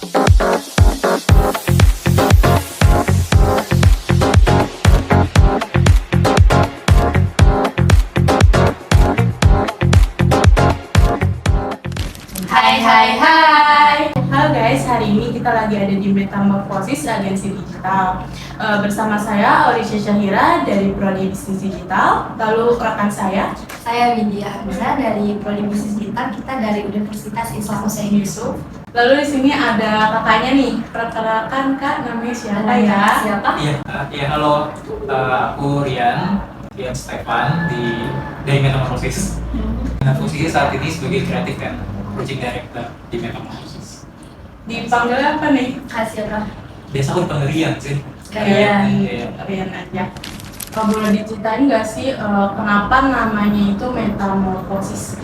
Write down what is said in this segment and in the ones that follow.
Hai. Halo guys, hari ini kita lagi ada di Metamorfosis Agensi Digital. Bersama saya Aurisha Syahira dari Prodi Bisnis Digital. Lalu rekan saya Widya Hamzah dari Prodi Bisnis Digital, kita dari Universitas Islam Hussein Yusuf. Lalu di sini ada kakaknya nih, perkenalkan kak, namanya siapa ya? Siapa? Iya, halo, aku Rian Stefan dari Metamorfosis. Fungsinya saat ini sebagai kreatif dan project director di Metamorfosis. Dipanggil apa nih? Siapa? Biasa aku dipanggil Rian sih. Rian aja. Boleh diceritain nggak sih kenapa namanya itu Metamorfosis?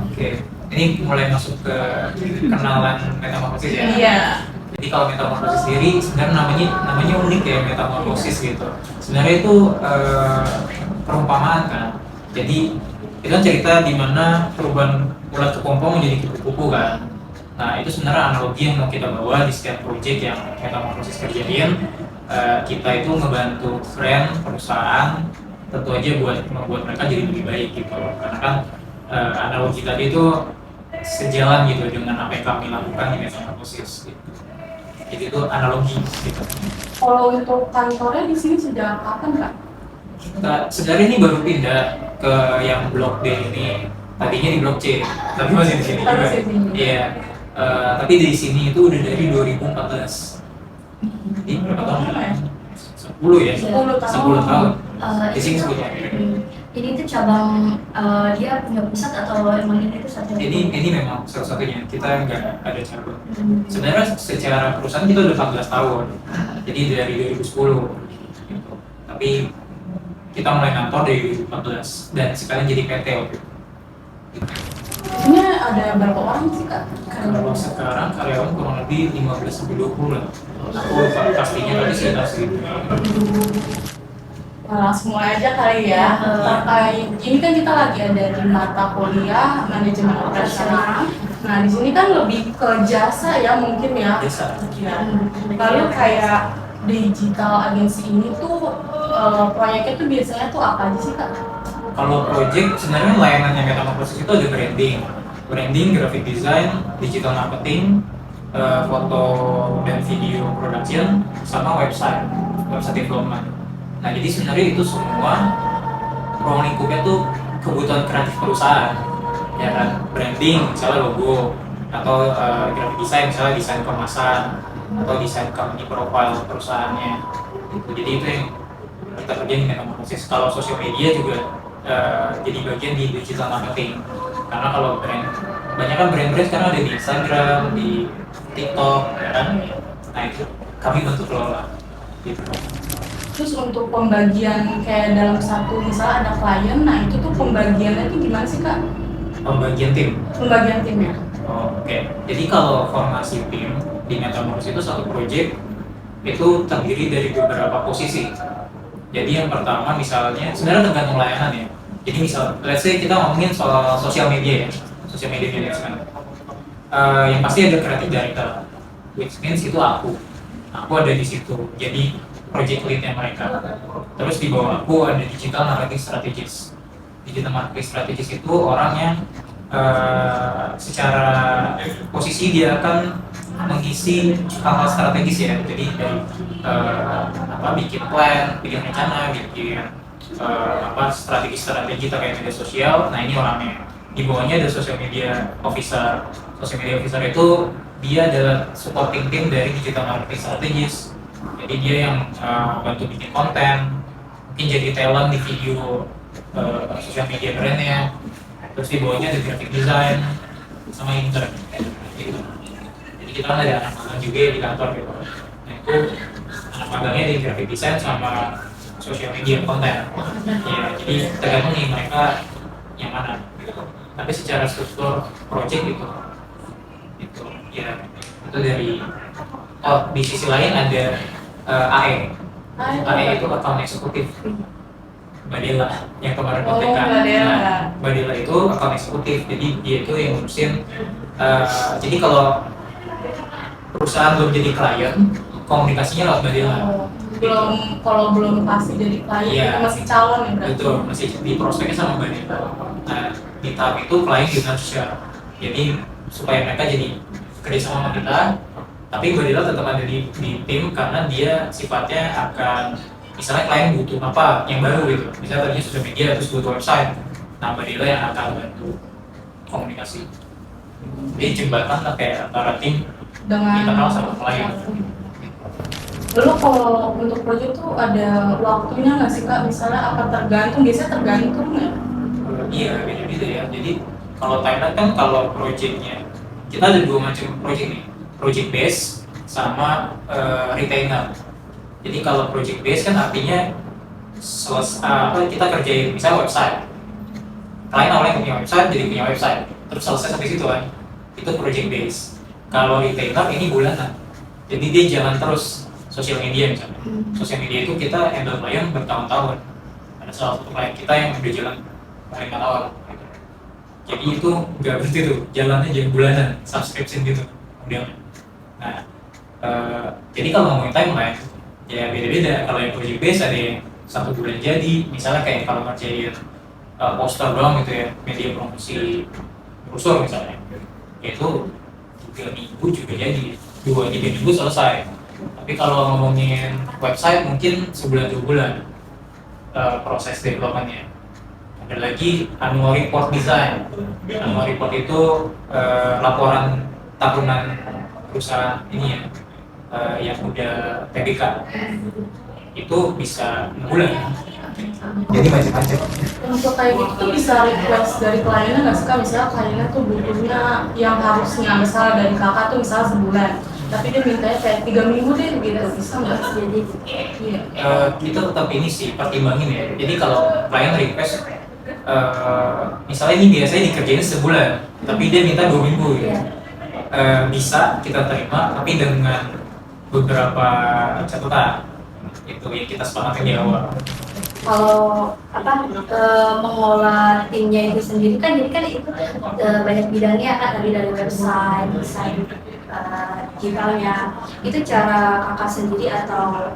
Oke. Ini mulai masuk ke kenalan Metamorfosis ya. Iya. Jadi kalau Metamorfosis sendiri sebenarnya namanya unik ya, Metamorfosis gitu. Sebenarnya itu perumpamaan kan. Jadi itu kan cerita di mana perubahan ulat kepompong menjadi kupu-kupu kan. Nah itu sebenarnya analogi yang mau kita bawa di setiap proyek yang Metamorfosis kerjain. Kita itu ngebantu brand, perusahaan, tentu aja buat membuat mereka jadi lebih baik gitu. Karena kan analogi tadi itu sejalan gitu dengan apa yang kami lakukan di Metamorfosis gitu. Jadi itu analogi gitu. Kalau untuk kantornya di sini sejak kapan kak? Kita sebenarnya ini baru pindah ke yang blok D ini. Tadinya di blok C, tapi masih di sini juga. Masih di sini. Iya. Tapi di sini itu udah dari 2014. Jadi berapa tahun? Ya? 10 ya? 10 tahun. 10 tahun. Di sini Itu, 10 tahun. ini tuh cabang, dia punya pusat atau emang ini tuh satu? Ini memang salah satunya. Kita nggak ada cabang. Sebenarnya secara perusahaan kita udah 14 tahun. Jadi dari 2010. Gitu. Tapi kita mulai kantor dari 2014 dan sekarang jadi PT waktu itu. Ini ada berapa orang sih kak? Kalau sekarang karyawan kurang lebih 15-20 lah. Aku lupa pastinya tapi sekitar segitu. Langsung mulai aja kali ya. Ini kan kita lagi ada di mata kuliah manajemen operasional. Nah di sini kan lebih ke jasa ya mungkin ya. Jasa. Ya. Lalu kayak digital agensi ini tuh proyeknya tuh biasanya tuh apa aja sih kak? Kalau project sebenarnya layanannya Metamorfosis itu ada branding, graphic design, digital marketing, foto dan video production, sama website development. Nah jadi sebenarnya itu semua ruang lingkupnya tuh kebutuhan kreatif perusahaan, ya kan? Branding misalnya logo, atau graphic design misalnya desain kemasan, atau desain company profile perusahaannya. Gitu. Jadi itu yang kita kerjain di Metamorfosis. Kalau social media juga jadi bagian di digital marketing. Karena kalau banyak kan brand-brand sekarang ada di Instagram, di TikTok, ya kan? Nah itu kami bantu kelola. Gitu. Terus untuk pembagian kayak dalam satu misalnya ada klien, nah itu tuh pembagiannya tuh gimana sih kak? Pembagian tim. Pembagian timnya? Oke. Jadi kalau formasi tim di Metamorfosis itu satu project itu terdiri dari beberapa posisi. Jadi yang pertama misalnya sebenarnya tergantung layanan ya. Jadi misal, let's say kita ngomongin soal sosial media ya, sosial media management. Yang pasti ada creative director, which means itu aku ada di situ. Jadi project leadnya mereka. Terus di bawah aku ada digital marketing strategist. Digital marketing strategist itu orang yang secara posisi dia akan mengisi hal-hal strategis ya. Jadi dari bikin plan, bikin rencana, bikin strategi terkait media sosial. Nah ini orangnya. Di bawahnya ada social media officer. Social media officer itu dia adalah supporting team dari digital marketing strategist. Jadi dia yang bantu bikin konten, mungkin jadi talent di video social media brandnya. Terus di bawahnya ada graphic design sama intern gitu. Jadi kita kan ada anak magang juga di kantor gitu. Nah itu anak magangnya di graphic design sama social media konten. Ya, jadi tergantung nih mereka yang mana gitu. Tapi secara struktur project gitu ya itu dari di sisi lain ada AE. AE itu account eksekutif. Badela yang kemarin kontekan. Badela itu account eksekutif. Jadi dia itu yang ngurusin. Jadi kalau perusahaan belum jadi klien, komunikasinya lewat Mbak Dela. Kalau belum pasti jadi klien, Iya. itu masih calon ya berarti. Betul, masih di prospeknya sama Mbak Dela. Nah, di tahap itu klien di share. Jadi supaya mereka jadi kerjasama sama kita, tapi Mbak Dela tetap ada di tim karena dia sifatnya akan, misalnya klien butuh apa yang baru gitu, misalnya tadinya sosial media terus butuh website, nah Mbak Dela yang akan bantu komunikasi. Jadi jembatan lah kayak antara tim Dengan internal sama klien. Lalu kalau untuk proyek tuh ada waktunya nggak sih Kak? Misalnya apa tergantung? Biasanya tergantung ya? Iya, beda-beda ya. Jadi kalau timeline kan kalau projectnya, kita ada dua macam project nih, project base sama retainer. Jadi kalau project base kan artinya kita kerjain misalnya website. Klien awalnya punya website, jadi punya website, terus selesai sampai situ kan. Itu project base. Kalau retainer ini bulanan. Jadi dia jalan terus sosial media misalnya. Sosial media itu kita handle klien bertahun-tahun. Ada salah satu klien kita yang udah jalan paling awal. Gitu. Jadi itu nggak berhenti tuh, jalannya jadi bulanan, subscription gitu. Kemudian, nah, jadi kalau ngomongin timeline, ya beda-beda. Kalau yang project base ada yang 1 bulan jadi, misalnya kayak kalau ngerjain poster doang gitu ya, media promosi brosur misalnya, itu 3 minggu juga jadi, 2-3 minggu selesai. Tapi kalau ngomongin website mungkin 1-2 bulan proses developmentnya. Ada lagi annual report design. Annual report itu laporan tahunan perusahaan ini ya, yang udah TBK. Itu bisa 6 bulan. Jadi macam-macam. Untuk kayak gitu tuh bisa request dari kliennya nggak sih Kak? Misalnya kliennya tuh butuhnya yang harusnya misalnya dari kakak tuh misalnya sebulan, tapi dia mintanya kayak 3 minggu deh gitu, bisa nggak sih? Jadi iya. Kita tetap ini sih pertimbangin ya. Jadi kalau klien request, misalnya ini biasanya dikerjain sebulan, tapi dia minta 2 minggu gitu. Bisa kita terima, tapi dengan beberapa catatan itu yang kita sepakati di awal. Kalau mengolah timnya itu sendiri kan, jadi kan itu banyak bidangnya kan, tadi dari website, desain digitalnya. Itu cara kakak sendiri atau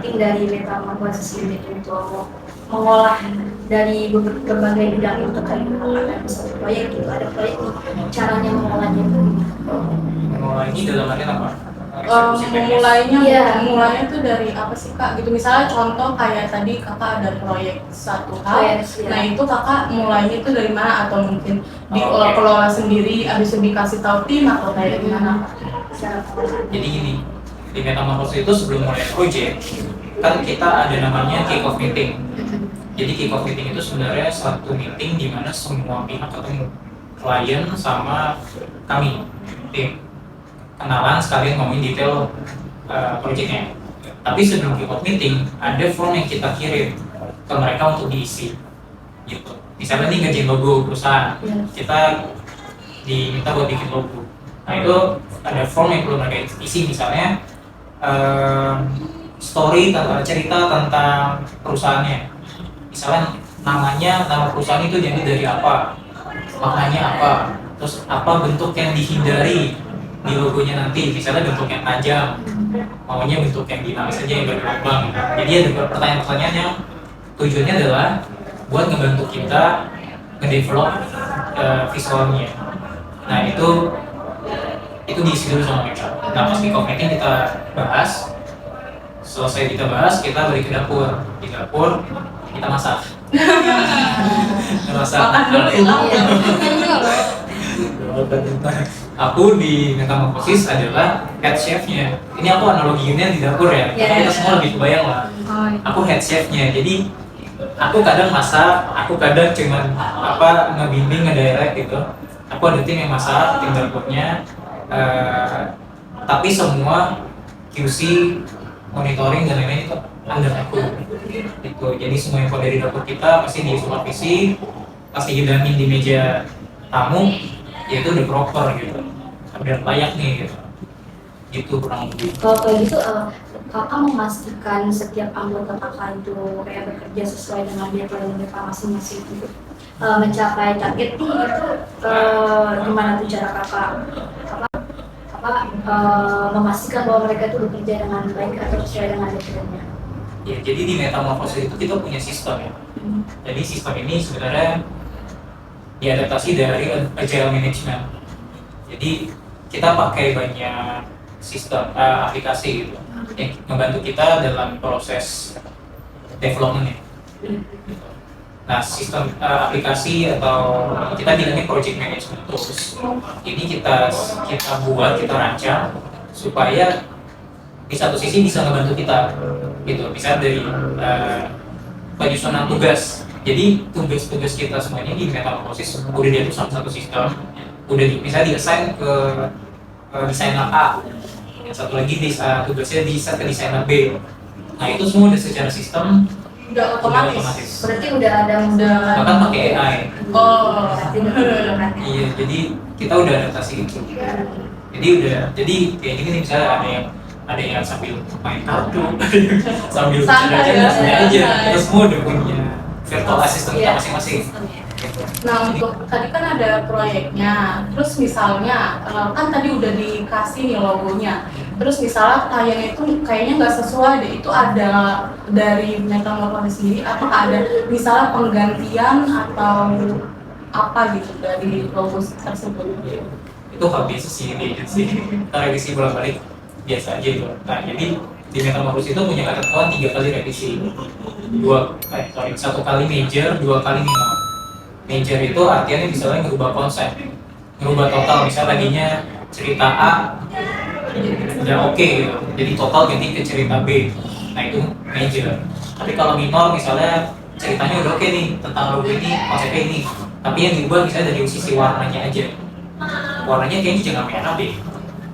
tim dari Metamorphosis ini untuk mengolah dari berbagai bidang itu kan? Ada satu proyek gitu, ada proyek nih, caranya mengolahnya itu. Mengolah ini dalam artian apa? Mulainya tuh dari apa sih Kak? Gitu misalnya contoh kayak tadi kakak ada proyek satu hal, nah itu kakak mulainya itu dari mana, atau mungkin dikelola sendiri, abis itu dikasih tahu tim atau kayak gimana? Jadi gini, di Metamorphosis itu sebelum mulai project kan kita ada namanya kick off meeting. Jadi kick off meeting itu sebenarnya satu meeting di mana semua pihak ketemu, klien sama kami tim, kenalan sekalian ngomongin detail projectnya. Tapi sebelum kick off meeting ada form yang kita kirim ke mereka untuk diisi gitu. Misalnya nih ngerjain logo perusahaan, kita diminta buat bikin logo. Nah itu ada form yang perlu mereka isi, misalnya story cerita tentang perusahaannya. Misalnya nama perusahaan itu diambil dari apa, maknanya apa, terus apa bentuk yang dihindari di logonya nanti, misalnya bentuk yang tajam, maunya bentuk yang dinamis saja yang bergelombang. Jadi ada pertanyaan-pertanyaan yang tujuannya adalah buat ngebantu kita ngedevelop visualnya. Nah itu diisi dulu sama mereka. Nah pas di meeting kita bahas, selesai kita bahas, kita balik ke dapur. Di dapur kita masak. Makan dulu Aku di Metamorphosis adalah head chefnya. Ini aku analoginya di dapur ya. Kita semua lebih kebayang lah. Aku head chefnya. Jadi aku kadang masak, aku kadang cuman ngebimbing, ngedirect gitu. Aku ada tim yang masak, tim dapurnya. Tapi semua QC, monitoring dan lain-lain itu under aku. Gitu. Jadi semua info dari dapur kita pasti disupervisi, pasti didamping di meja tamu, yaitu udah proper gitu, udah layak nih gitu. Gitu kurang lebih. Kalau kayak gitu, kakak memastikan setiap anggota kakak itu kayak bekerja sesuai dengan deadline mereka masing-masing untuk mencapai target nih, itu gimana tuh cara kakak kakak memastikan bahwa mereka itu bekerja dengan baik atau sesuai dengan deadline-nya? Ya, jadi di metamorfosis itu kita punya sistem ya. Jadi sistem ini sebenarnya diadaptasi dari agile management. Jadi kita pakai banyak sistem aplikasi gitu yang membantu kita dalam proses development ya. Nah, sistem aplikasi atau kita bilangnya project management tools ini kita buat, kita rancang supaya di satu sisi bisa membantu kita gitu, bisa dari penyusunan tugas. Jadi tugas-tugas kita semuanya di metamorfosis udah diatur sama satu sistem, udah bisa di-assign ke desainer A, yang satu lagi tugasnya di-set ke desainer B. Nah, itu semua udah secara sistem Udah otomatis. Berarti udah ada bahkan pakai AI. Oh. Iya, jadi kita udah adaptasi itu. Jadi kayak gini nih, misalnya ada yang sambil main kartu, sambil Santai ya, aja, santai. kita semua udah punya virtual assistant kita masing-masing. Nah, untuk tadi kan ada proyeknya, terus misalnya kan tadi udah dikasih nih logonya, terus misalnya klien itu kayaknya nggak sesuai deh, itu ada dari metamorfosis sendiri, apakah ada misalnya penggantian atau apa gitu dari logo tersebut? Itu hal biasa sih di agency, kita revisi bolak-balik biasa aja gitu. Nah, jadi di metamorfosis itu punya ketentuan 3 kali revisi, 1 kali major, 2 kali minor. Major itu artinya misalnya ngerubah konsep, ngerubah total, misalnya tadinya cerita A udah oke gitu, jadi total ganti ke cerita B. Nah, itu major. Tapi kalau minor misalnya ceritanya udah oke nih tentang logo ini, konsepnya ini, tapi yang diubah misalnya dari sisi warnanya aja, warnanya kayaknya jangan merah deh,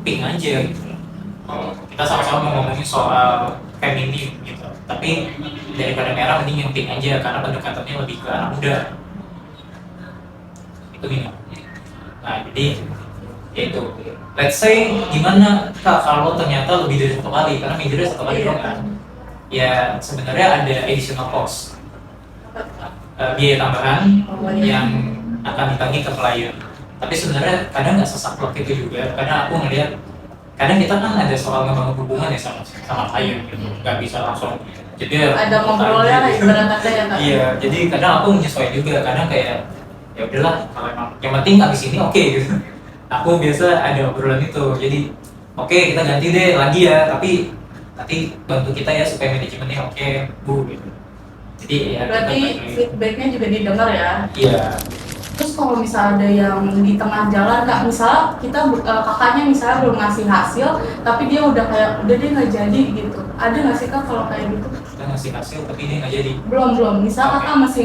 pink aja gitu. Kita sama-sama mau ngomongin soal feminim gitu, tapi daripada merah mending yang pink aja karena pendekatannya lebih ke anak muda. Itu minor. Nah, jadi yaitu let's say gimana Kak kalau ternyata lebih dari 1 kali, karena majornya 1 kali doang kan. Ya sebenarnya ada additional cost, biaya tambahan yang akan ditagih ke klien. Tapi sebenarnya kadang nggak sesaklek itu juga, karena aku ngelihat kadang kita kan ada soal ngebangun hubungan ya sama klien gitu, nggak bisa langsung jadi Ada ngobrolnya lah ibarat kata ya Kak? iya, jadi kadang aku menyesuaikan juga, kadang kayak ya udahlah kalau emang yang penting habis ini oke gitu. Aku biasa ada obrolan itu, jadi oke, kita ganti deh lagi ya, tapi nanti bantu kita ya supaya manajemennya oke Bu gitu. Jadi ya Berarti feedbacknya juga didengar ya? iya. Terus kalau misalnya ada yang di tengah jalan Kak, misalnya kita kakaknya misalnya belum ngasih hasil, tapi dia udah kayak udah dia nggak jadi gitu. Ada nggak sih Kak kalau kayak gitu? Kita ngasih hasil tapi dia nggak jadi. Belum. Misal kakak masih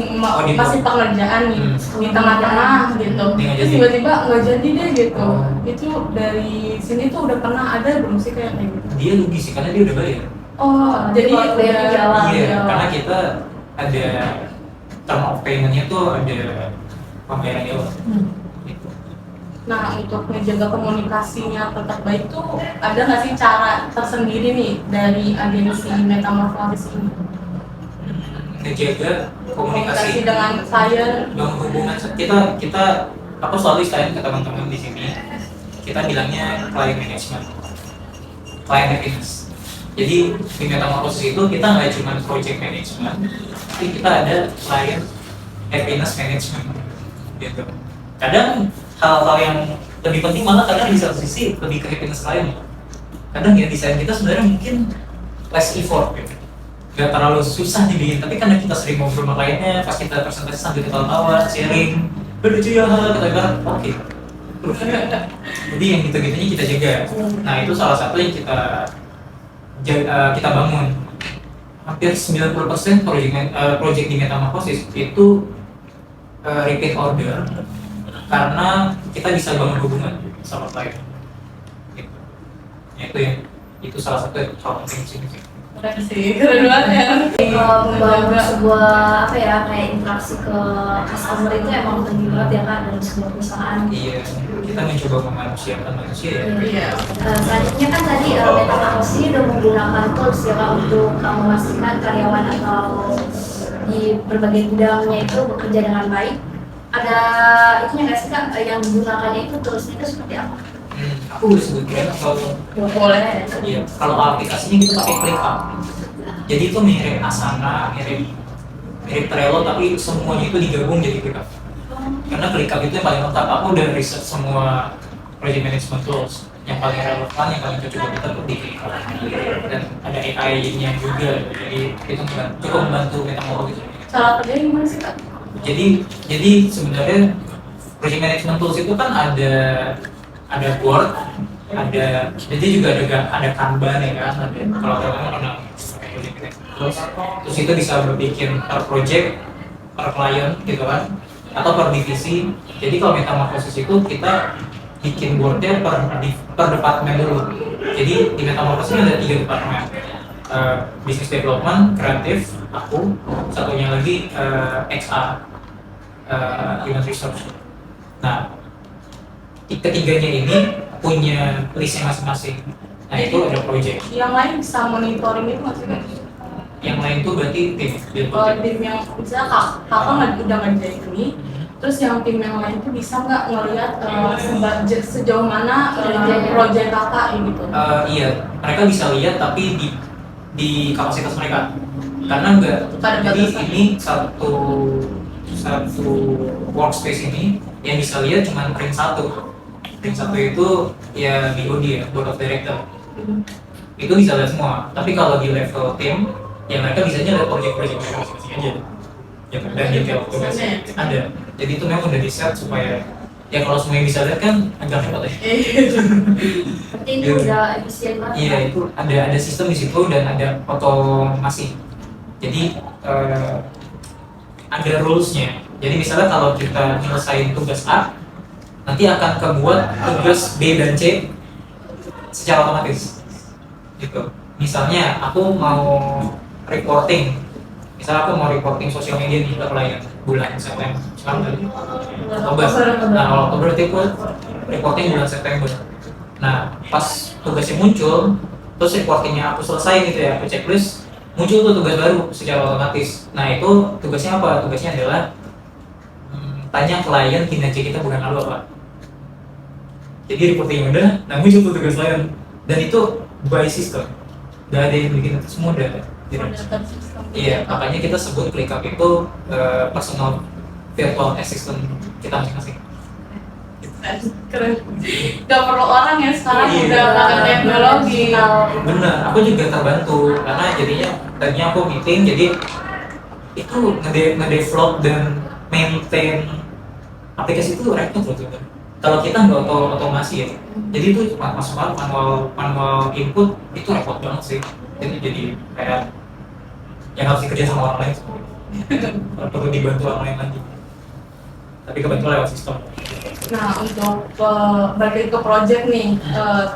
masih pekerjaan nih di tengah-tengah gitu. Terus tiba-tiba nggak jadi deh gitu. Itu dari sini tuh udah pernah ada belum sih kayak gitu? Dia rugi sih karena dia udah bayar. Oh, jadi kalau bayar di jalan. Iya, karena kita ada term of payment-nya tuh ada pembayaran di awal. Gitu. Nah, untuk menjaga komunikasinya tetap baik tuh ada nggak sih cara tersendiri nih dari agensi metamorfosis ini? Menjaga komunikasi dengan klien. dalam hubungan kita aku selalu istilahnya ke teman-teman di sini, kita bilangnya client management, client happiness. Jadi di metamorfosis itu kita nggak cuma project management, tapi kita ada client happiness management gitu. Kadang hal-hal yang lebih penting malah kadang di satu sisi lebih ke happiness klien. Kadang ya desain kita sebenarnya mungkin less effort gitu, nggak terlalu susah dibikin, tapi karena kita sering ngobrol sama kliennya, pas kita presentasi sambil ketawa-tawa, sharing, lucu ya, kita bilang oke. Jadi yang gitu-gitunya kita jaga. Nah, itu salah satu yang kita bangun. Hampir 90% project di metamorfosis itu repeat order karena kita bisa bangun hubungan sama klien. Gitu. Itu salah satu hal penting sih. Keren sih, keren banget ya. Membangun sebuah kayak interaksi ke customer itu emang penting banget ya Kak dalam sebuah perusahaan. Iya, kita mencoba memanusiakan manusia ya. Iya. Selanjutnya kan tadi metamorfosis udah menggunakan tools ya Kak untuk memastikan karyawan atau di berbagai bidangnya itu bekerja dengan baik. Ada itunya nggak sih Kak yang digunakannya itu toolsnya itu seperti apa? aku udah sebut brand atau Boleh. iya, kalau aplikasinya kita pakai ClickUp. Jadi itu mirip Asana, mirip Trello, tapi semuanya itu digabung jadi ClickUp. Karena ClickUp itu yang paling lengkap. Aku udah riset semua project management tools yang paling relevan, yang paling cocok buat kita tuh di ClickUp. Dan ada AI-nya juga, jadi itu cukup membantu metamorfosis. Cara kerjanya gimana sih Kak? Jadi sebenarnya project management tools itu kan ada board, jadi juga ada Kanban ya kan, kalau teman-teman pernah pakai project management tools, terus itu bisa berbikin per project, per klien gitu kan, atau per divisi. Jadi kalau metamorfosis itu kita bikin boardnya per departemen dulu. Jadi di metamorfosis ini ada 3 departemen. Business development, kreatif, aku, satunya lagi HR, human resource. Nah, ketiganya ini punya listnya masing-masing. Nah, itu ada project. Yang lain bisa monitoring itu nggak sih Kak? Yang lain tuh berarti tim. Tim yang misalnya kakak udah ngerjain ini, terus yang tim yang lain tuh bisa nggak ngelihat sejauh mana project kakak gitu? Iya, mereka bisa lihat tapi di kapasitas mereka, karena jadi ini satu workspace ini yang bisa lihat cuma ring satu itu ya BOD ya, board of director. Itu bisa lihat semua, tapi kalau di level tim ya mereka bisanya lihat project-project mereka masing-masing aja ya, dan detail tugasnya ada. Jadi itu memang udah di set supaya ya kalau semuanya bisa lihat kan agak repot ya. Ini udah efisien banget. Iya, itu ada sistem di situ dan ada otomasi. Jadi ada rulesnya. Jadi misalnya kalau kita nyelesain tugas A, nanti akan kebuat tugas B dan C secara otomatis. Gitu. Misalnya aku mau reporting, sosial media nih ke klien bulan September, sekarang dari Oktober. Nah, kalau Oktober berarti aku reporting bulan September. Nah, pas tugasnya muncul, terus reportingnya aku selesai gitu ya, aku checklist, muncul tuh tugas baru secara otomatis. Nah, itu tugasnya apa? Tugasnya adalah tanya klien kinerja kita bulan lalu apa. Jadi reporting udah, nah muncul tuh tugas klien. Dan itu by system. Udah ada yang bikin itu semua udah. Iya, makanya kita sebut ClickUp itu personal virtual assistant kita masing-masing. Keren. Gak perlu orang ya sekarang, Iya. udah pakai teknologi. Bener, aku juga terbantu karena jadinya tadinya aku meeting, jadi itu ngedevelop dan maintain aplikasi itu repot loh tuh. Kalau kita nggak otomasi ya, jadi itu masuk manual input itu repot banget sih. Jadi kayak yang harus dikerjain sama orang lain, perlu dibantu orang lain lagi. Tapi kebetulan lewat sistem. Nah, untuk balik ke project nih,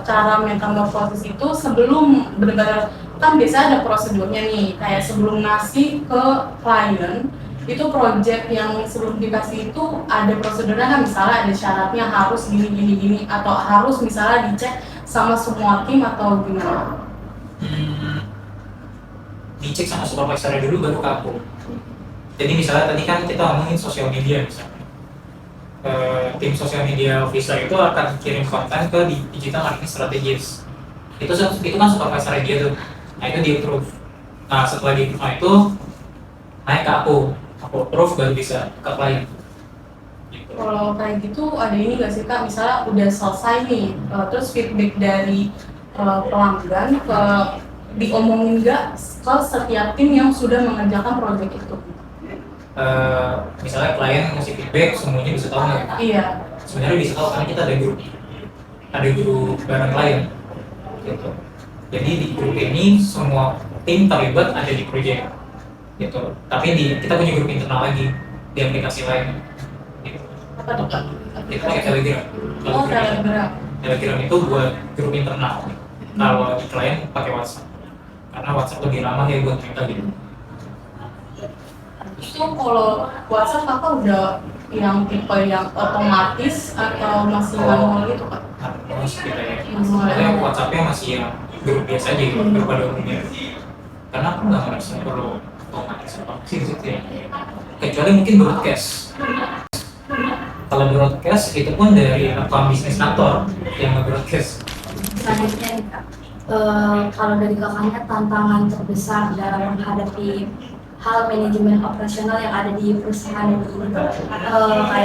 cara metamorfosis itu sebelum benar-benar kan biasa ada prosedurnya nih, kayak sebelum ngasih ke klien itu project yang sebelum dikasih itu ada prosedurnya kan, misalnya ada syaratnya harus gini atau harus misalnya dicek sama semua tim atau gimana? Dicek sama supervisor dulu baru ke aku. Jadi misalnya tadi kan kita ngomongin sosial media misalnya. Tim sosial media officer itu akan kirim konten ke digital marketing strategist. Itu kan supervisor dia tuh. Nah itu di approve. Nah setelah di approve itu naik ke aku approve baru bisa ke klien. Gitu. Kalau kayak gitu ada ini nggak sih Kak, misalnya udah selesai nih, terus feedback dari pelanggan diomongin nggak ke setiap tim yang sudah mengerjakan proyek itu? Misalnya klien ngasih feedback, semuanya bisa tahu nggak? Iya. Sebenarnya bisa tahu karena kita ada grup bareng klien. Gitu. Jadi di grup ini semua tim terlibat ada di proyek. Gitu. Tapi kita punya grup internal lagi di aplikasi lain. Gitu. Apa tuh Kak? Kita pakai Telegram. Oh, Telegram. Telegram itu buat grup internal. Kalau di klien pakai WhatsApp. Karena WhatsApp lebih ramah ya buat mereka gitu. Itu kalau WhatsApp Kakak udah yang tipe yang otomatis atau masih manual gitu Kak? Terus kita ya. Manual. WhatsApp-nya masih yang grup biasa aja gitu, grup pada umumnya. Karena aku nggak merasa perlu otomatis apa sih gitu ya. Kecuali mungkin broadcast. kalau broadcast itu pun dari rekam bisnis kantor yang nge-broadcast. Selanjutnya nih Kak, kalau dari kakaknya tantangan terbesar dalam menghadapi hal manajemen operasional yang ada di perusahaan ini kayak apa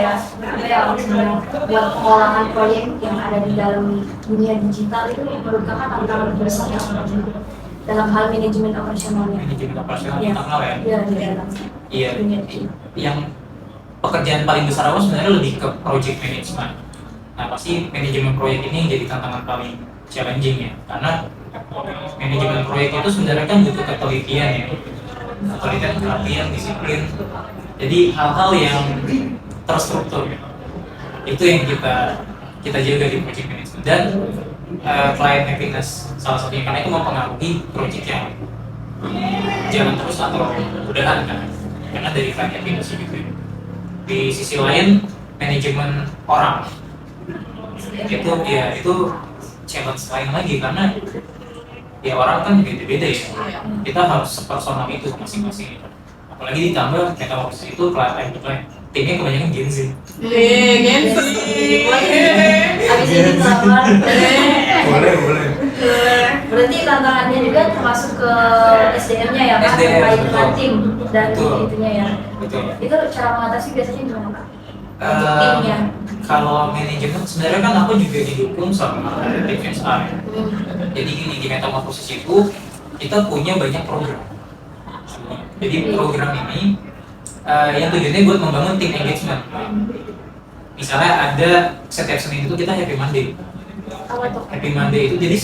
ya, maksudnya buat pengolahan proyek yang ada di dalam dunia digital itu menurut kakak tantangan terbesar yang apa sih dalam hal manajemen operasionalnya? Manajemen operasional Iya. internal ya. Iya, di dalam Iya. dunia digital. Yang pekerjaan paling besar aku sebenarnya lebih ke project management. Nah pasti manajemen proyek ini jadi tantangan paling challenging ya, karena manajemen proyek itu sebenarnya kan butuh ketelitian ya, ketelitian, perhatian, disiplin. Jadi hal-hal yang terstruktur itu yang kita jaga di project management dan client happiness salah satunya, karena itu mempengaruhi project yang jalan terus atau udahan kan, karena dari client happiness gitu ya. Di sisi lain manajemen orang itu challenge lain lagi, karena ya orang kan beda-beda ya, kita harus sepersonal itu masing-masing, apalagi ditambah Metamorphosis itu timnya kebanyakan Gen Z. Abis ini kelamar. Boleh. Berarti tantangannya juga termasuk ke SDM-nya ya Pak, SDM, terkait dengan betul. tim dan Betul. itunya ya. Betul. Itu cara mengatasi biasanya gimana Pak? Untuk timnya. Kalau manajemen sebenarnya kan aku juga didukung sama tim HR ya. Jadi gini, di Metamorphosis itu kita punya banyak program. Jadi program ini yang tujuannya buat membangun tim engagement. Misalnya ada setiap Senin itu kita Happy Monday. Apa tuh? Happy Monday itu jadi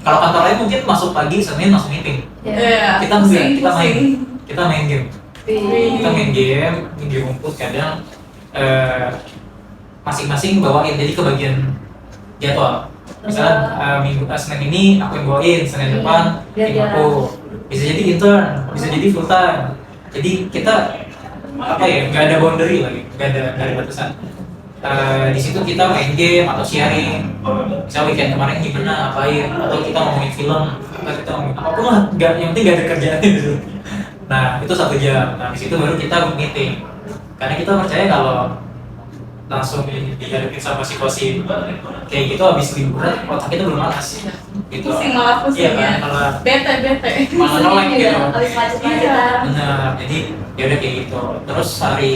kalau kantor lain mungkin masuk pagi, Senin langsung meeting. Ya. Kita enggak, kita main game. Kita main game rumput kadang masing-masing bawain, jadi kebagian jadwal. Misalnya Senin ini aku yang bawain, Senin depan tim aku. Bisa jadi intern, bisa jadi full time. Jadi kita apa ya, nggak ada boundary lagi, nggak ada batasan. Di situ kita main game atau sharing. Misal weekend kemarin gimana, ngapain, atau kita ngomongin film, atau kita ngomongin apapun lah, yang penting nggak ada kerjaan gitu. Nah itu 1 jam. Nah di situ baru kita meeting. Karena kita percaya kalau langsung dihadapin sama situasi kayak gitu habis liburan, otak kita belum panas. Gitu. Pusing malah Iya pusing kan, ya. malah Bete. malah nolak gitu. Habis macet-macetan. Benar, jadi ya udah kayak gitu. Terus hari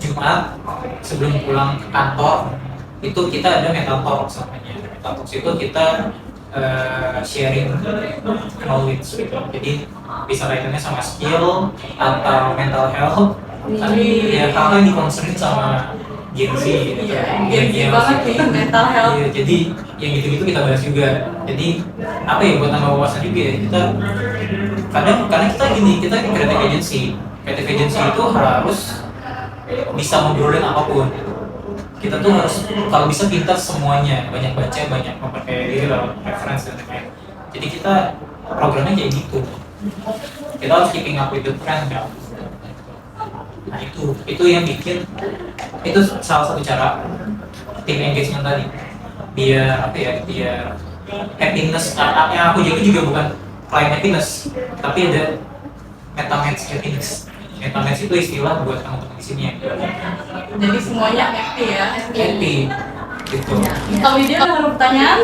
Jumat sebelum pulang ke kantor itu kita ada mental talks namanya. Mental talks itu kita sharing knowledge gitu. Jadi bisa kaitannya sama skill atau mental health. Tapi ya hal yang dikonsernin sama Gen Z gitu. Gen Z banget nih, mental health. Iya, jadi yang gitu-gitu kita bahas juga. Jadi apa ya, buat tambah wawasan juga ya, kita karena kita gini, kita creative agency. Creative agency itu harus bisa ngobrolin apapun. Kita tuh harus kalau bisa pintar semuanya, banyak baca, banyak memperkaya diri lewat reference dan lain-lain. Jadi kita programnya kayak gitu. Kita harus keeping up with the trend kan. Nah itu yang bikin, itu salah satu cara tim engagement tadi, biar apa ya, biar happiness. Yang aku jaga juga bukan client happiness, tapi ada meta-match happiness. Meta-match itu istilah buat teman-teman di sini ya. Jadi semuanya happy ya. Happy gitu. Kalau dia ada pertanyaan?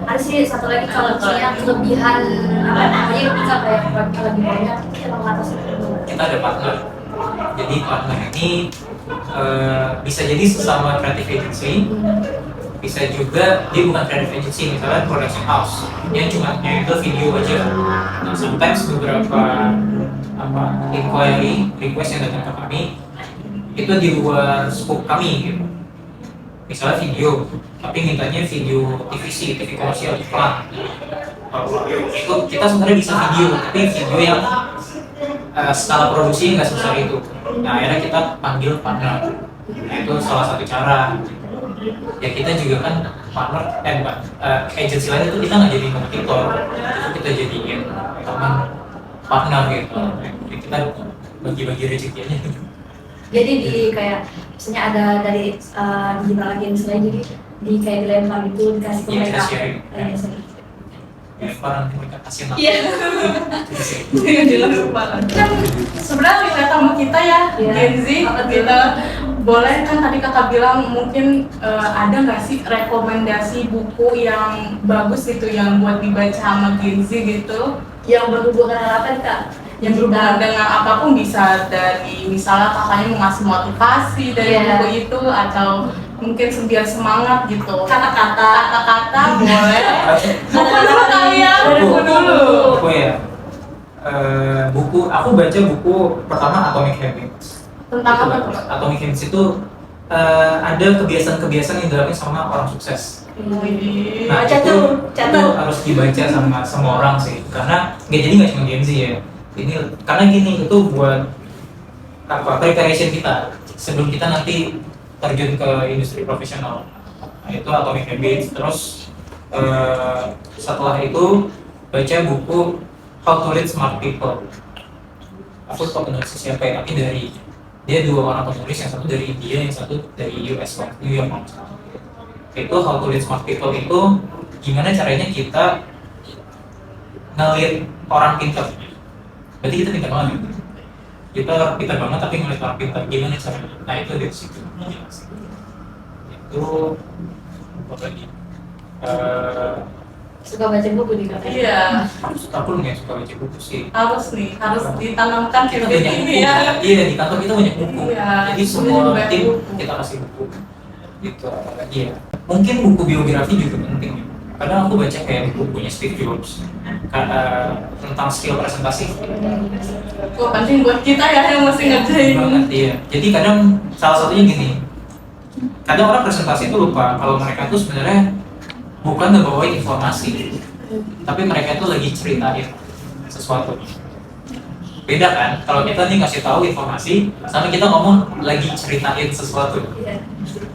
Ada sih satu lagi, kalau misalnya kelebihan apa namanya bisa kayak kelebihannya kita mengatasi Kita ada partner. Jadi partner ini bisa jadi sesama creative agency, bisa juga dia bukan creative agency, misalnya production house, dia cuma itu video aja. Nah, sometimes beberapa inquiry request yang datang ke kami itu di luar scope kami gitu. Misalnya video, tapi mintanya video TVC, TV komersial, iklan. Itu kita sebenarnya bisa video, tapi video yang skala produksi nggak sebesar itu. Nah akhirnya kita panggil partner. Nah itu salah satu cara. Ya kita juga kan partner, agensi lain itu kita nggak jadi kompetitor, itu kita jadiin teman partner gitu. Jadi kita bagi-bagi rezekinya. Jadi di kayak misalnya ada dari digital agency lain, jadi di kayak dilempar gitu dikasih ke Iya, mereka. kita sharing. Ya, orang mereka kasih nama. Iya. Jelas banget. Kan sebenarnya relate sama kita ya, Iya. Gen Z, kita boleh kan tadi kakak bilang mungkin ada nggak sih rekomendasi buku yang bagus gitu yang buat dibaca sama Gen Z gitu? Yang berhubungan apa nih Kak? Yang berhubungan dengan apapun, bisa dari misalnya kakaknya mau ngasih motivasi dari buku itu, atau mungkin biar semangat gitu. Kata-kata boleh. Buku dulu kali ya. Buku dulu. Buku ya. Buku aku baca buku pertama Atomic Habits. Tentang apa tuh? Atomic Habits itu ada kebiasaan-kebiasaan yang dilakukan sama orang sukses. Nah, itu harus dibaca sama semua orang sih, karena nggak cuma Gen Z ya. Ini karena gini, itu buat preparation kita sebelum kita nanti terjun ke industri profesional. Nah, itu Atomic Habits. Terus setelah itu baca buku How to Read Smart People. Aku lupa penulisnya siapa ya, tapi dia dua orang penulis, yang satu dari India, yang satu dari US, New York. Itu How to Read Smart People itu gimana caranya kita ngeliat orang pintar. Berarti kita pintar banget. Kita pintar banget tapi ngeliat orang pintar, gimana caranya? Nah itu dari situ. Itu apa lagi? Suka baca buku nih Kak? Iya. Aku nggak suka baca buku sih. Harus ditanamkan Kita habit banyak ini buku ya. Iya, di kantor kita banyak buku. Iya, Jadi semua tim kita kasih buku. Gitu. Iya. Mungkin buku biografi juga penting. Kadang aku baca kayak bukunya Steve Jobs tentang skill presentasi. Wah, penting buat kita ya yang masih ngerjain. Banget, iya. Jadi kadang salah satunya gini. Kadang orang presentasi itu lupa kalau mereka tuh sebenarnya bukan ngebawain informasi, tapi mereka itu lagi ceritain sesuatu. Beda kan? Kalau kita nih ngasih tahu informasi, sama kita ngomong lagi ceritain sesuatu.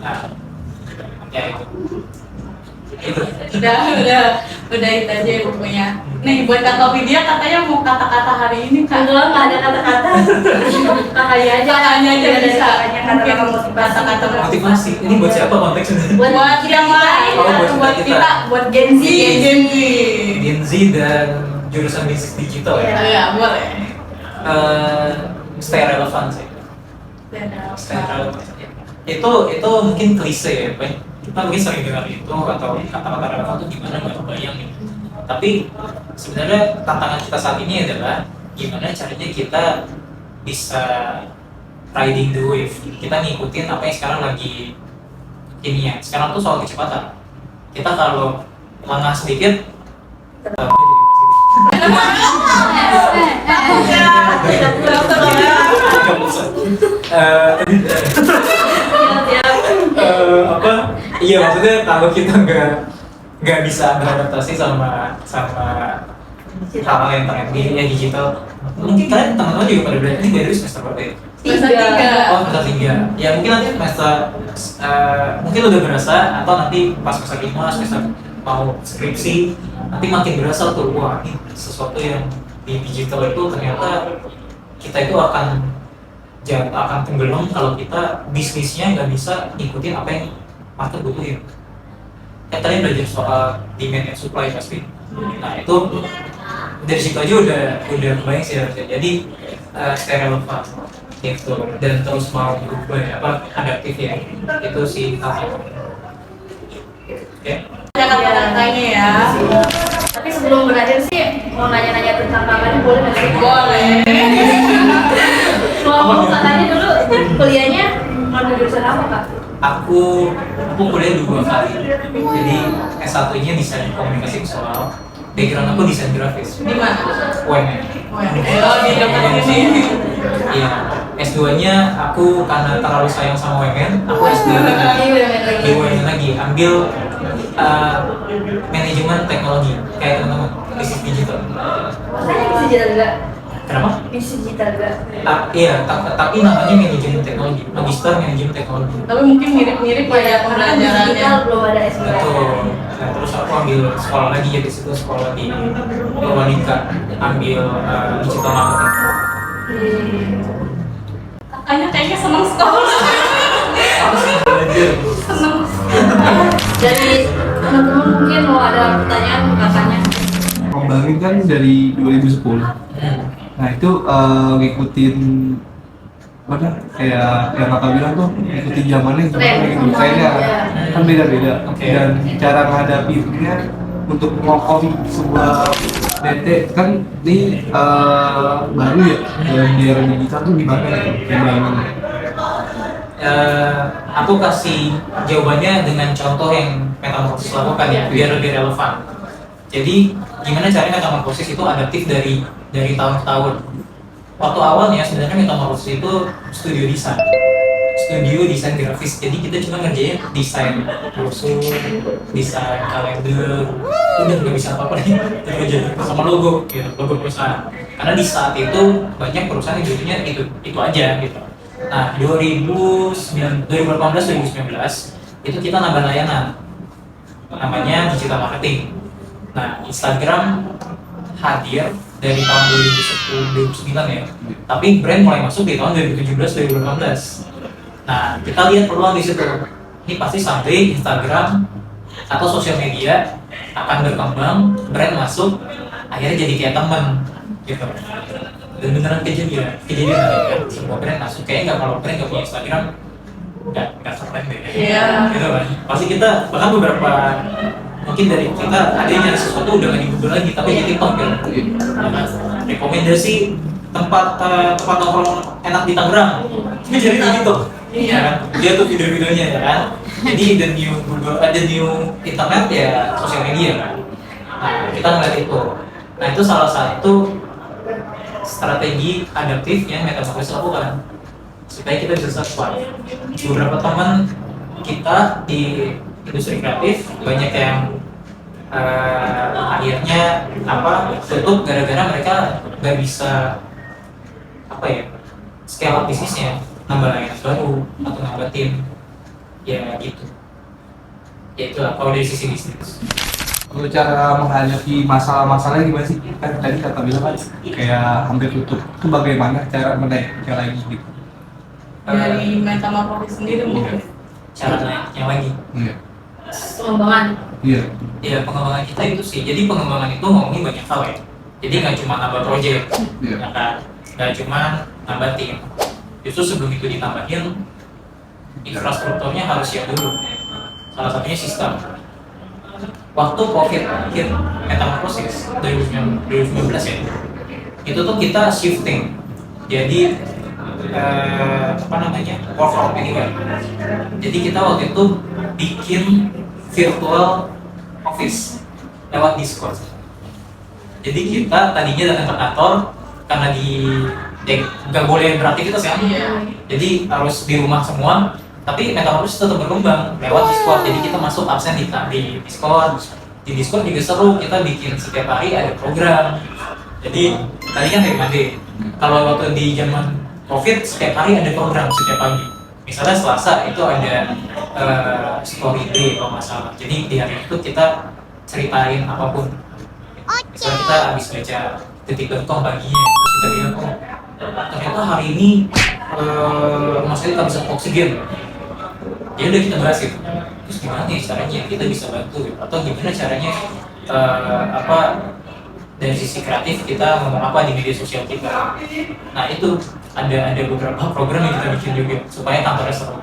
Nah, ya itu. Udah itu aja ya bukunya. Nih buat Kak Topidia katanya mau kata-kata hari ini Kak. Enggak ada kata-kata. Kakaknya aja bisa. Mungkin Kata-kata Motivasi. Ini buat siapa konteksnya? Buat yang lain, buat kita, buat Gen Z. Gen Z dan jurusan bisnis digital ya. Iya, boleh. Stay relevan sih. Stay relevan. Itu mungkin klise ya, kita mungkin sering dengar itu atau kata-kata relevan itu gimana nggak kebayang nih. Tapi sebenarnya tantangan kita saat ini adalah gimana caranya kita bisa riding the wave. Kita ngikutin apa yang sekarang lagi ini ya. Sekarang tuh soal kecepatan. Kita kalau lengah sedikit iya maksudnya kalau kita nggak bisa beradaptasi sama hal-hal yang trendy ya digital. Mungkin kalian teman-teman juga pada bilang ini dari semester berapa ya? Semester 3. Oh, semester 3. Ya mungkin nanti semester mungkin udah berasa, atau nanti pas semester 5, semester mau skripsi, nanti makin berasa tuh, wah ini sesuatu yang di digital itu ternyata kita itu akan tenggelam kalau kita bisnisnya nggak bisa ngikutin apa yang market butuhin. Kan tadi belajar soal demand and supply pasti. Nah itu dari situ aja udah kebayang sih harusnya. Jadi stay relevan gitu dan terus mau berubah adaptif ya. Itu sih Oke. Kata-katanya ya. Tapi sebelum berakhir sih mau nanya-nanya tentang kakaknya boleh nggak sih? Boleh. Mau kakaknya dulu kuliahnya ngambil jurusan apa Kak? Aku kuliah 2 kali. Jadi S1-nya desain komunikasi visual. Background aku desain grafis. Di mana? UMN. Oh, di dekat sini. Iya. S2-nya aku karena terlalu sayang sama UMN, aku S2 di UMN lagi. Ambil manajemen teknologi kayak teman-teman bisnis digital. Makanya bisa digital juga. Kenapa? Bisa digital juga. Iya, tapi namanya manajemen teknologi, magister manajemen teknologi. Tapi mungkin mirip-mirip kayak pembelajarannya. Digital belum ada S2. Betul. Nah, terus aku ambil sekolah lagi ya di situ, sekolah di Purwadika, ambil digital marketing. Kakaknya kayaknya seneng sekolah. Seneng. Dari teman-teman mungkin mau ada pertanyaan ke kakaknya. Bang kan dari 2010. Nah itu ngikutin mana kayak yang kakak bilang tuh ikuti zamannya gimana Tren. gitu kayaknya Iya. kan beda-beda. Oke. Dan cara menghadapinya untuk ngokom sebuah DT kan ini baru ya dalam di era digital tuh gimana ya bayangannya? Aku kasih jawabannya dengan contoh yang Metamorphosis lakukan ya, biar lebih relevan. Jadi gimana caranya Metamorphosis itu adaptif dari tahun ke tahun. Waktu awalnya sebenarnya Metamorphosis itu studio desain grafis. Jadi kita cuma ngerjain desain brosur, desain kalender, udah nggak bisa apa-apa nih, kerja sama logo, gitu, logo perusahaan. Karena di saat itu banyak perusahaan yang jadinya itu aja gitu. Nah, 2018-2019 itu kita nambah layanan namanya digital marketing. Nah, Instagram hadir dari tahun 2010-2009 ya, tapi brand mulai masuk di tahun 2017-2018. Nah, kita lihat peluang di situ. Ini pasti sampai Instagram atau sosial media akan berkembang, brand masuk, akhirnya jadi kayak teman gitu. Dan beneran kejadian ya, semua brand masuk. Kayaknya nggak, kalau brand nggak punya Instagram nggak keren deh. Iya. Gitu kan. Pasti kita bahkan beberapa mungkin dari kita ada yang nyari sesuatu udah nggak di Google lagi, tapi di TikTok kan. Rekomendasi tempat nongkrong enak di Tangerang. Ini jadi di TikTok. Iya. Kan? Dia tuh video-videonya ya kan. Jadi the new Google, the new internet ya sosial media kan. Nah, kita ngeliat itu. Nah, itu salah satu strategi adaptif yang Metamorphosis lakukan supaya kita bisa survive. Beberapa teman kita di industri kreatif banyak yang akhirnya tutup gara-gara mereka nggak bisa scale up bisnisnya, nambah layanan baru atau nambah tim ya gitu. Ya itulah kalau dari sisi bisnis. Kalau cara menghadapi masalah-masalahnya gimana sih? Kan tadi kata bilang kan kayak hampir tutup. Itu bagaimana cara menaiknya lagi gitu? Dari Metamorphosis sendiri mungkin. Cara naiknya lagi. Iya. Pengembangan. Iya. Ya pengembangan kita itu sih. Jadi pengembangan itu ngomongin banyak hal ya. Jadi nggak cuma nambah project, Iya. ya kan? Nggak cuma nambah tim. Justru sebelum itu ditambahin, infrastrukturnya harus siap dulu. Salah satunya sistem. Waktu COVID hit Metamorphosis 2019 ya, itu tuh kita shifting. Jadi work from anywhere. Jadi kita waktu itu bikin virtual office lewat Discord. Jadi kita tadinya datang ke kantor karena nggak boleh beraktivitas kan. Iya. Jadi harus di rumah semua. Tapi Metamorphosis tetap berkembang lewat Discord. Jadi kita masuk absen di Discord. Di Discord juga seru, kita bikin setiap hari ada program. Jadi tadi kan dari Monday. Kalau waktu di zaman COVID setiap hari ada program setiap pagi. Misalnya Selasa itu ada story day kalau nggak salah. Jadi di hari itu kita ceritain apapun. Misalnya kita habis baca detik.com paginya, terus kita bilang ternyata hari ini rumah saya tak bisa oksigen. Ya udah kita bahas itu. Terus gimana nih caranya kita bisa bantu gitu? Atau gimana caranya dari sisi kreatif kita ngomong apa di media sosial kita. Nah itu ada beberapa program yang kita bikin juga supaya kantornya seru.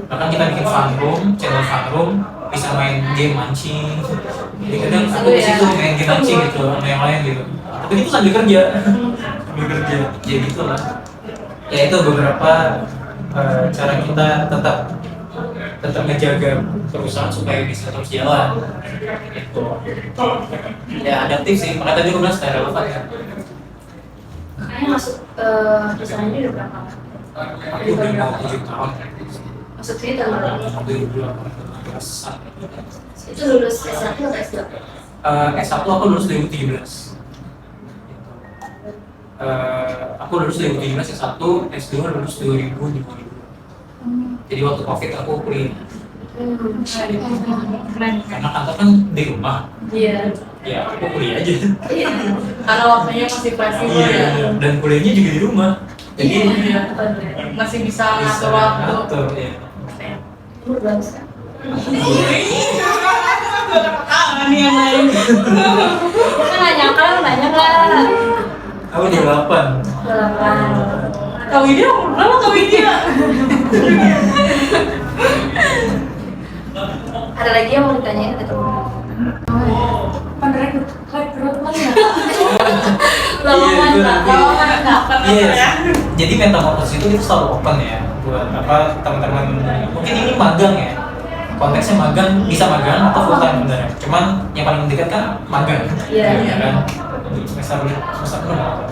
Bahkan kita bikin channel fun room, bisa main game mancing. Jadi kadang aku di situ main game mancing gitu sama yang lain gitu. Tapi itu sambil kerja, ya gitu lah. Ya itu beberapa cara kita tetap menjaga perusahaan supaya bisa terus jalan. Gitu. Ya adaptif sih, makanya tadi aku bilang secara relevan ya. Kayaknya masuk perusahaan ini udah berapa? Aku udah mau 7 tahun. Masuk sini tahun berapa? 2018. Itu lulus S1 atau S2? S1 aku lulus 2017. Aku lulus 2017 S1, S2 lulus 2020. Jadi waktu COVID aku kuliah. Keren. Karena kantor kan di rumah. Iya. Ya aku kuliah aja. Iya. Karena waktunya masih fleksibel ya. Iya. Dan kuliahnya juga di rumah. Jadi Iya. Masih bisa ngatur waktu. ngatur ya. Umur berapa sekarang? Ini yang lain. Kan nanya kan, nanya kan. Aku di 8. 8. Kak Widya umur berapa Kak Widya? Ada lagi yang mau ditanyain atau lowongan Kak? Iya. Jadi metamorfosis itu kita selalu open ya buat apa teman-teman. Mungkin ini magang ya. Konteksnya magang, bisa magang atau full time sebenarnya. Cuman yang paling dekat kan magang. Iya. Ya kan. Untuk semester 6 atau semester 6.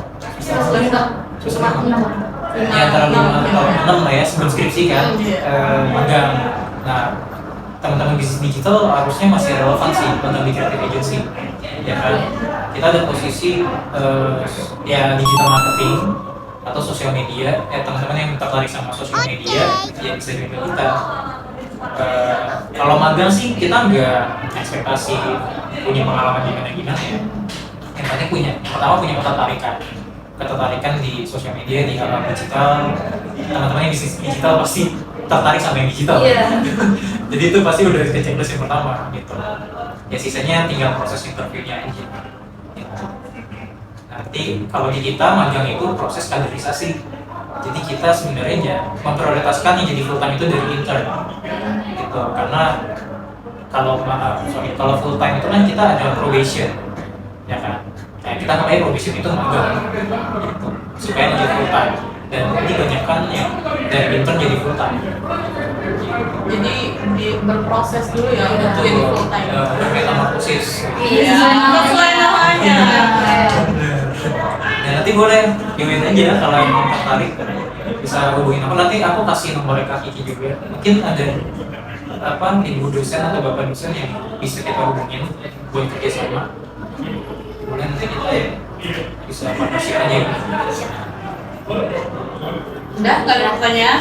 Ya antara 5 atau 6 lah ya sebelum skripsi kan. Magang. Nah, teman-teman bisnis digital harusnya masih relevan sih tentang di creative agency, ya kan? Kita ada posisi ya digital marketing atau sosial media. Teman-teman yang tertarik sama sosial media ya bisa juga kita. Kalau magang sih kita nggak ekspektasi punya pengalaman gimana ya. Yang penting pertama punya ketertarikan di sosial media, di hal digital. Teman-teman yang bisnis digital pasti tertarik sama yang digital. Jadi itu pasti udah checklist yang pertama gitu. Ya sisanya tinggal proses interviewnya aja. Gitu. Nanti kalau di kita magang itu proses kaderisasi. Jadi kita sebenarnya memprioritaskan yang jadi full time itu dari intern. Gitu. Karena kalau full time itu kan kita ada probation, ya kan? Nah, kita namanya probation itu magang. Gitu. Supaya menjadi full time. Dan ini banyak kan yang dari intern jadi full time. Jadi berproses dulu ya untuk jadi full time. Metamorfosis. Iya, sesuai namanya. Ya nanti boleh join aja kalau yang tertarik bisa hubungin aku. Nanti aku kasih nomor Kak Kiki juga. Mungkin ada ibu dosen atau bapak dosen yang bisa kita hubungin buat kerjasama. Kemudian nanti kita bisa partnership aja. Udah, nggak ada pertanyaan?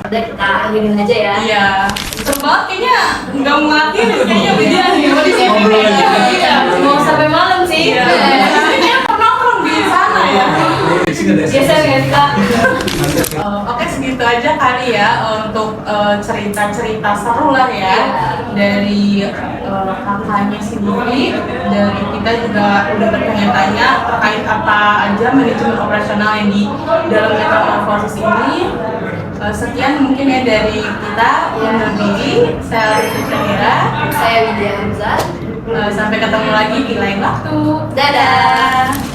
Udah kita akhirin aja ya. Iya. Seru banget kayaknya nggak mau ngakhir kayaknya beda nih. Mau di sini Ngobrol aja. Iya. Mau sampai malam sih. Iya. Kayaknya nongkrong di sana ya. Biasa nggak sih Kak? Oke segitu aja kali ya untuk cerita-cerita seru lah ya dari kakaknya sendiri. Dari kita juga udah bertanya-tanya terkait apa aja manajemen operasional yang di dalam metamorfosis ini. Sekian mungkin ya dari kita undur diri. Saya Rizky Syahira. Saya Widya Hamzah. Sampai ketemu lagi di lain waktu. Dadah.